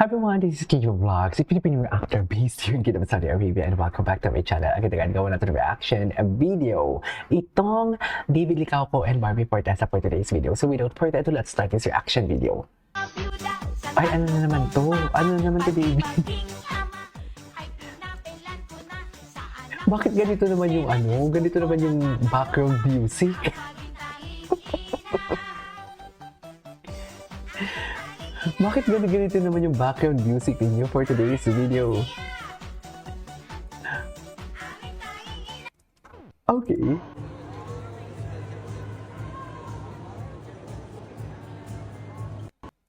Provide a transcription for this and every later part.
Hi everyone, this is Kiyo Vlogs, a Filipino actor based here in Jeddah, Saudi Arabia, and welcome back to my channel. Agad-agad gawa natin reaction video. Itong David Licauco and Barbie Fortesa for today's video. So without further ado, let's start this reaction video. Ay, ano na naman to? Ano na naman to, David? Bakit ganito naman yung ano? Ganito naman yung background music? Bakit ganito naman yung background music ninyo for today's video? Okay.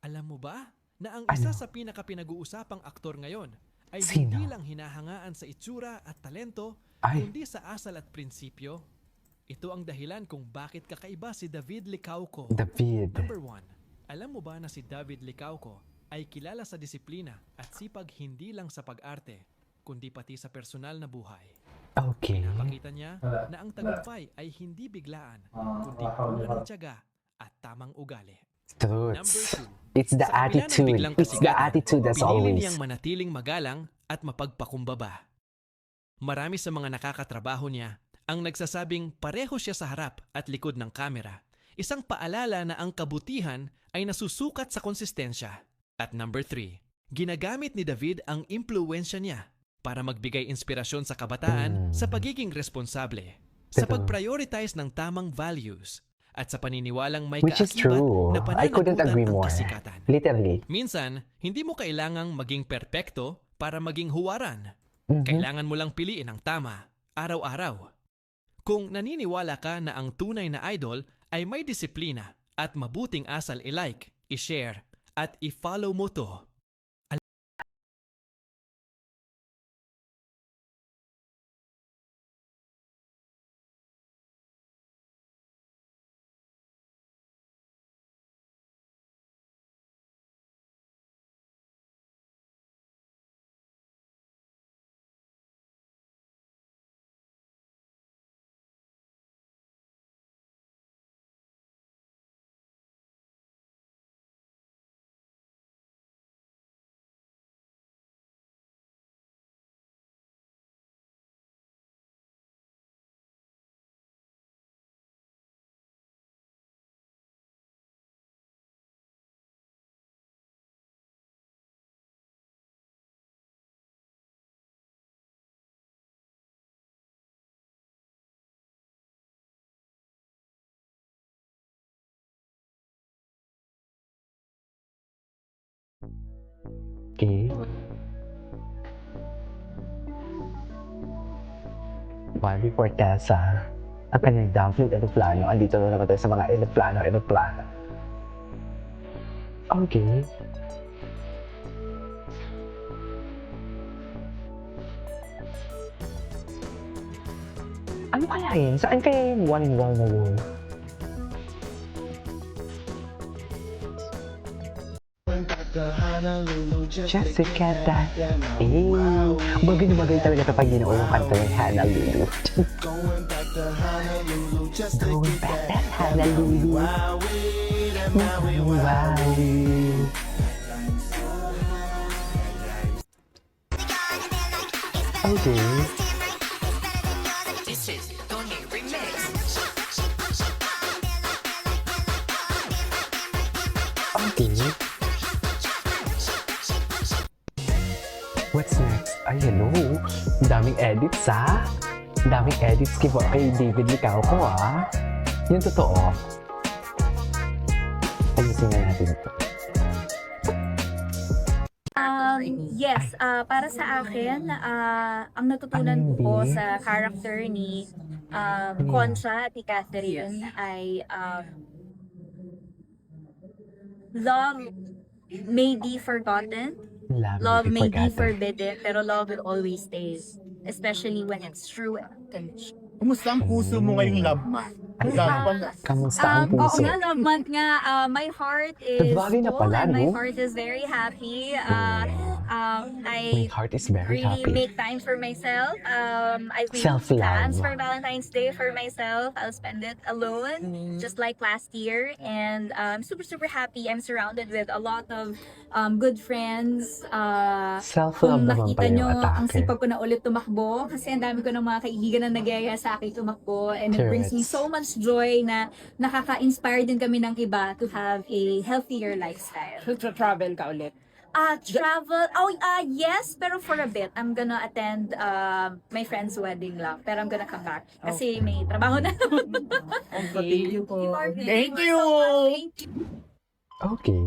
Alam mo ba na ang isa sa pinaka-pinag-uusapang aktor ngayon ay Sino? hindi lang hinahangaan sa itsura at talento, Ay. kundi sa asal at prinsipyo? Ito ang dahilan kung bakit kakaiba si David Licauco. David. Number 1. Alam mo ba na si David Licauco ay kilala sa disiplina at sipag hindi lang sa pag-arte, kundi pati sa personal na buhay? Okay. Pinapakita niya na ang tagumpay ay hindi biglaan, kundi bunga ng tiyaga at tamang ugali. Number Truth. 2. It's the Sa kabila ng attitude. biglang It's the kasigatan, attitude as pinili always. niyang manatiling magalang at mapagpakumbaba. Marami sa mga nakakatrabaho niya ang nagsasabing pareho siya sa harap at likod ng kamera. Isang paalala na ang kabutihan ay nasusukat sa konsistensya. At number 3, ginagamit ni David ang impluwensya niya para magbigay inspirasyon sa kabataan sa pagiging responsable, sa Totoo. pag-prioritize ng tamang values, at sa paniniwalang may Which is kaakibat true. na I couldn't pananagutan agree ang more. kasikatan. Literally. Minsan, hindi mo kailangang maging perpekto para maging huwaran. Mhm. Kailangan mo lang piliin ang tama, araw-araw. Kung naniniwala ka na ang tunay na idol ay may disiplina at mabuting asal i-like, i-share, at i-follow mo to, Okay. Barbie Fortesa. Ang kanyang downfield aeroplano. Andito na naman tayo sa mga aeroplano. Okay. Ano kaya yun? Saan kaya yung one wall na yun? Jessica that bagay na bagay talaga kapag ginoo yung kanta ng Honolulu. Going back to Honolulu. Wow. Okay. This is Tony Remix. Okay. What's next? Ay, hello. Daming edits, ha? Daming edits kay David Licauco, ha? Yung totoo. Ayusin na natin ito. Yes, para sa akin, ang natutunan ko sa character ni Concha at ni Catherine ay love may be forgotten, love may be forbidden, pero love will always stay, especially when it's true and unconditional. Kumusta ang puso mo ngayong love month? Kamusta ang Oo puso? nga, love month nga. My heart is Sabagay na full pala, and my no? heart is very happy. I My heart is very really happy. make time for myself. I make Self-love. plans for Valentine's Day for myself. I'll spend it alone, just like last year. And I'm super, super happy. I'm surrounded with a lot of good friends. Self-love Kung naman nakita pala nyo, yung ang atake. sipag ko na ulit tumakbo. Kasi ang dami ko ng mga kaibigan na nagaya sa akin tumakbo. And it brings me Correct. so much joy na nakaka-inspire din kami ng iba to have a healthier lifestyle. Travel ka ulit. Travel. Yes, pero for a bit. I'm gonna attend my friend's wedding lang. Pero I'm gonna come back. Kasi may trabaho na. Thank you po. Thank you! Thank you. Okay.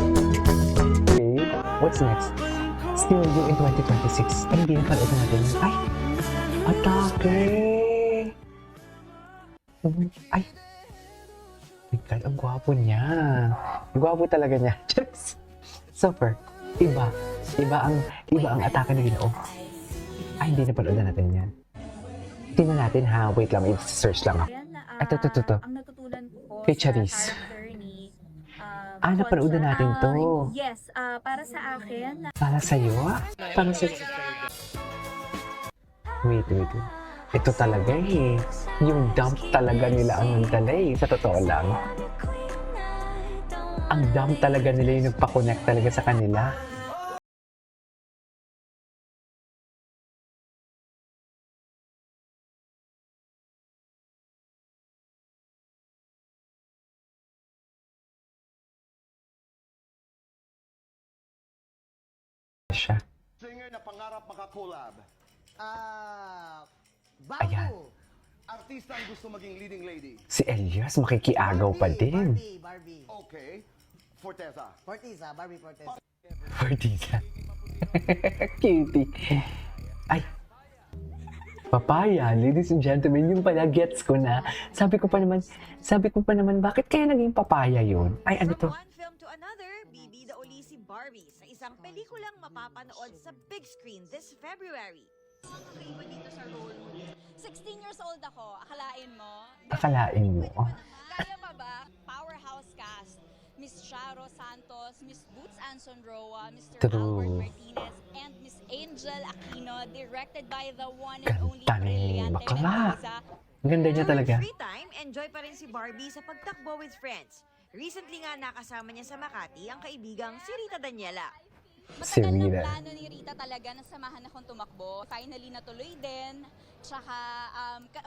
Okay, what's next? Still you in 2026. Ay, hindi na pala ito natin. Ay! Atake! Ay! My God, ang gwapo niya. Ang gwapo talaga niya. Just super. Iba. Iba ang atake na Ginoo. Ay, hindi na pala natin yan. Tingnan natin ha. Wait lang, i-search lang ako. Ay, ito. Ang natutunan ko po Kay sa Charisse. character ni Napanood na natin to. Yes, para sa akin, Para sa'yo? Para sa'yo? Wait. Ito talaga eh. Yung dump talaga nila ang nagdala eh. Sa totoo lang. Ang dump talaga nila yung nagpa-connect talaga sa kanila. Siya. Singer na pangarap makakolab. Ayan. Artista ang gusto maging leading lady. Si Elias makikiagaw pa din. Barbie. Okay. Forteza. Forteza, Barbie Forteza. Fortisa. Cutie. Ay. Papaya, ladies and gentlemen, yung pala gets ko na. Sabi ko pa naman, bakit kaya naging papaya yun? Ay, ano to? From one film to another, bibida uli si Barbie sa isang pelikulang mapapanood sa big screen this February. 16 years old ako, akalain mo? Akalain mo. Kaya pa ba? Powerhouse cast. Miss Sharo Santos, Miss Boots Anson Roa, Mr. True. Albert Martinez, and Miss Angel Aquino, directed by the one and only Ganda ni Brillante bakla. Mendoza. Ang ganda niya During talaga. free time, enjoy pa rin si Barbie sa pagtakbo with friends. Recently nga nakasama niya sa Makati ang kaibigang si Rita Daniela. Si Matagal Rita. na plano ni Rita talaga na samahan akong tumakbo. Finally natuloy din. Tsaka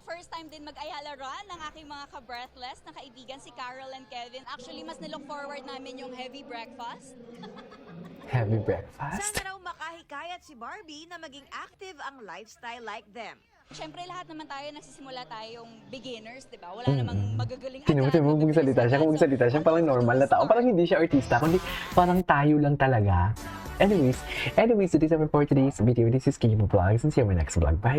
first time din mag-Ayala Run ng aking mga ka-breathless na kaibigan si Carol and Kevin. Actually, mas nilook forward namin yung heavy breakfast. Heavy breakfast. Sana raw makahikayat si Barbie na maging active ang lifestyle like them. Siyempre, lahat naman tayo, nagsisimula tayong beginners, di ba? Wala namang magagaling Tinutin mo magsalita siya, kung magsalita siya, parang normal na tao. Parang hindi siya artista, kundi parang tayo lang talaga. Anyways, so this is for today's video. This is Kimo Vlogs and see you in my next vlog. Bye!